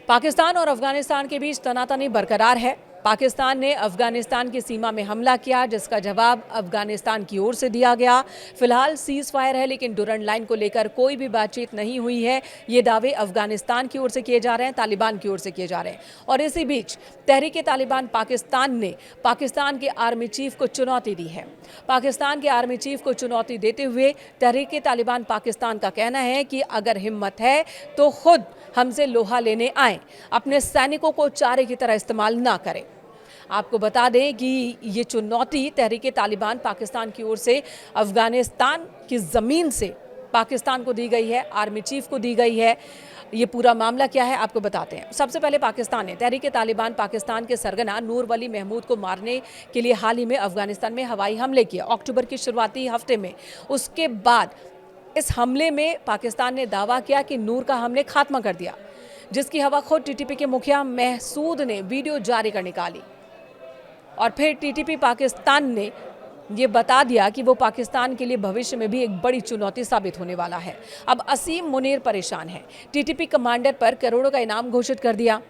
पाकिस्तान और अफगानिस्तान के बीच तनातनी बरकरार है। पाकिस्तान ने अफगानिस्तान की सीमा में हमला किया, जिसका जवाब अफगानिस्तान की ओर से दिया गया। फिलहाल सीज फायर है, लेकिन डुरंड लाइन को लेकर कोई भी बातचीत नहीं हुई है। ये दावे अफगानिस्तान की ओर से किए जा रहे हैं, तालिबान की ओर से किए जा रहे हैं। और इसी बीच तहरीक तालिबान पाकिस्तान ने पाकिस्तान के आर्मी चीफ को चुनौती दी है। पाकिस्तान के आर्मी चीफ को चुनौती देते हुए तहरीक तालिबान पाकिस्तान का कहना है कि अगर हिम्मत है तो खुद हमसे लोहा लेने आए, अपने सैनिकों को चारे की तरह इस्तेमाल ना करें। आपको बता दें कि ये चुनौती तहरीक तालिबान पाकिस्तान की ओर से अफगानिस्तान की ज़मीन से पाकिस्तान को दी गई है, आर्मी चीफ को दी गई है। ये पूरा मामला क्या है आपको बताते हैं। सबसे पहले पाकिस्तान ने तहरीक तालिबान पाकिस्तान के सरगना नूर वली महमूद को मारने के लिए हाल ही में अफगानिस्तान में हवाई हमले किए, अक्टूबर के शुरुआती हफ्ते में। उसके बाद इस हमले में पाकिस्तान ने दावा किया कि नूर का हमने खात्मा कर दिया, जिसकी हवा खुद टीटीपी के मुखिया महसूद ने वीडियो जारी कर निकाली। और फिर टीटीपी पाकिस्तान ने ये बता दिया कि वो पाकिस्तान के लिए भविष्य में भी एक बड़ी चुनौती साबित होने वाला है। अब असीम मुनीर परेशान है। टीटीपी कमांडर पर करोड़ों का इनाम घोषित कर दिया।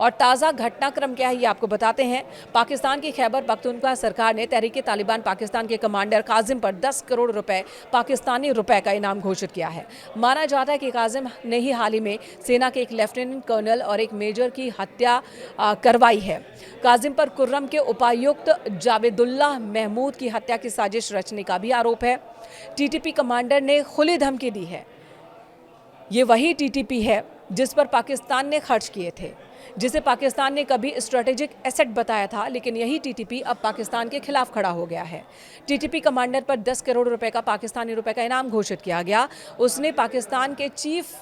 और ताज़ा घटनाक्रम क्या है ये आपको बताते हैं। पाकिस्तान की खैबर पख्तूनख्वा सरकार ने तहरीक तालिबान पाकिस्तान के कमांडर काजिम पर 10 करोड़ रुपए पाकिस्तानी रुपए का इनाम घोषित किया है। माना जाता है कि काजिम ने ही हाल ही में सेना के एक लेफ्टिनेंट कर्नल और एक मेजर की हत्या करवाई है। काजिम पर कुर्रम के उपायुक्त जावेदुल्लाह महमूद की हत्या की साजिश रचने का भी आरोप है। टीटीपी कमांडर ने खुली धमकी दी है। ये वही टीटीपी है जिस पर पाकिस्तान ने खर्च किए थे, जिसे पाकिस्तान ने कभी स्ट्रेटेजिक एसेट बताया था, लेकिन यही टीटीपी अब पाकिस्तान के खिलाफ खड़ा हो गया है। टीटीपी कमांडर पर 10 करोड़ रुपए का पाकिस्तानी रुपए का इनाम घोषित किया गया। उसने पाकिस्तान के चीफ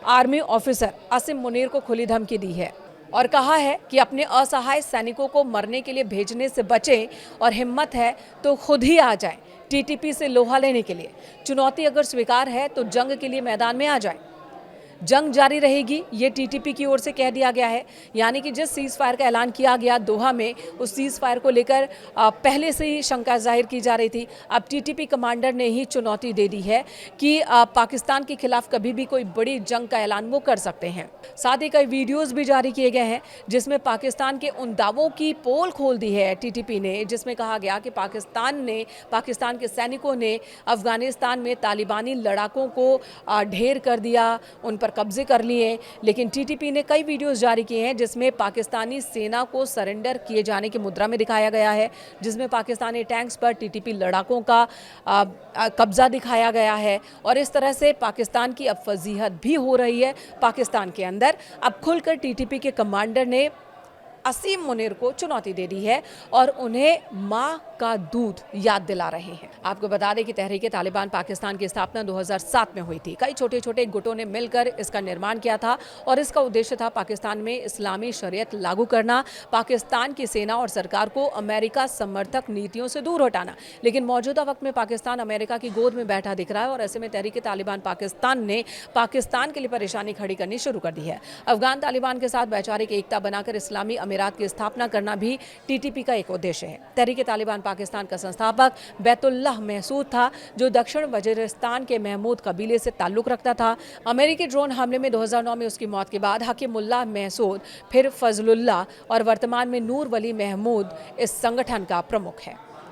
आर्मी ऑफिसर असीम मुनीर को खुली धमकी दी है और कहा है कि अपने असहाय सैनिकों को मरने के लिए भेजने से बचें और हिम्मत है तो खुद ही आ जाएं टीटीपी से लोहा लेने के लिए। चुनौती अगर स्वीकार है तो जंग के लिए मैदान में आ जाएं। जंग जारी रहेगी, ये टीटीपी की ओर से कह दिया गया है। यानी कि जिस सीज फायर का ऐलान किया गया दोहा में, उस सीज फायर को लेकर पहले से ही शंका जाहिर की जा रही थी। अब टीटीपी कमांडर ने ही चुनौती दे दी है कि पाकिस्तान के खिलाफ कभी भी कोई बड़ी जंग का ऐलान वो कर सकते हैं। साथ ही कई वीडियोज़ भी जारी किए गए हैं जिसमें पाकिस्तान के उन दावों की पोल खोल दी है टीटीपी ने, जिसमें कहा गया कि पाकिस्तान के सैनिकों ने अफगानिस्तान में तालिबानी लड़ाकों को ढेर कर दिया, उन पर कब्जे कर लिए। लेकिन टीटीपी ने कई वीडियोस जारी किए हैं जिसमें पाकिस्तानी सेना को सरेंडर किए जाने की मुद्रा में दिखाया गया है, जिसमें पाकिस्तानी टैंक्स पर टीटीपी लड़ाकों का कब्जा दिखाया गया है। और इस तरह से पाकिस्तान की अब फजीहत भी हो रही है पाकिस्तान के अंदर। अब खुलकर टीटीपी के कमांडर ने असीम मुनीर को चुनौती दे दी है और उन्हें माँ का दूध याद दिला रहे हैं। आपको बता दें कि तहरीक तालिबान पाकिस्तान की स्थापना 2007 में हुई थी। कई छोटे छोटे गुटों ने मिलकर इसका निर्माण किया था और इसका उद्देश्य था पाकिस्तान में इस्लामी शरीयत लागू करना, पाकिस्तान की सेना और सरकार को अमेरिका समर्थक नीतियों से दूर हटाना। लेकिन मौजूदा वक्त में पाकिस्तान अमेरिका की गोद में बैठा दिख रहा है और ऐसे में तहरीक तालिबान पाकिस्तान ने पाकिस्तान के लिए परेशानी खड़ी करनी शुरू कर दी है। अफगान तालिबान के साथ वैचारिक एकता बनाकर इस्लामी अमीरात की स्थापना करना भी टीटीपी का एक उद्देश्य है। तहरीक तालिबान पाकिस्तान का संस्थापक बैतुल्लाह महसूद था, जो दक्षिण वजीरिस्तान के महमूद कबीले से ताल्लुक रखता था। अमेरिकी ड्रोन हमले में 2009 में उसकी मौत के बाद हकीमुल्लाह महसूद, फिर फजलुल्लाह और वर्तमान में नूर वली महमूद इस संगठन का प्रमुख है।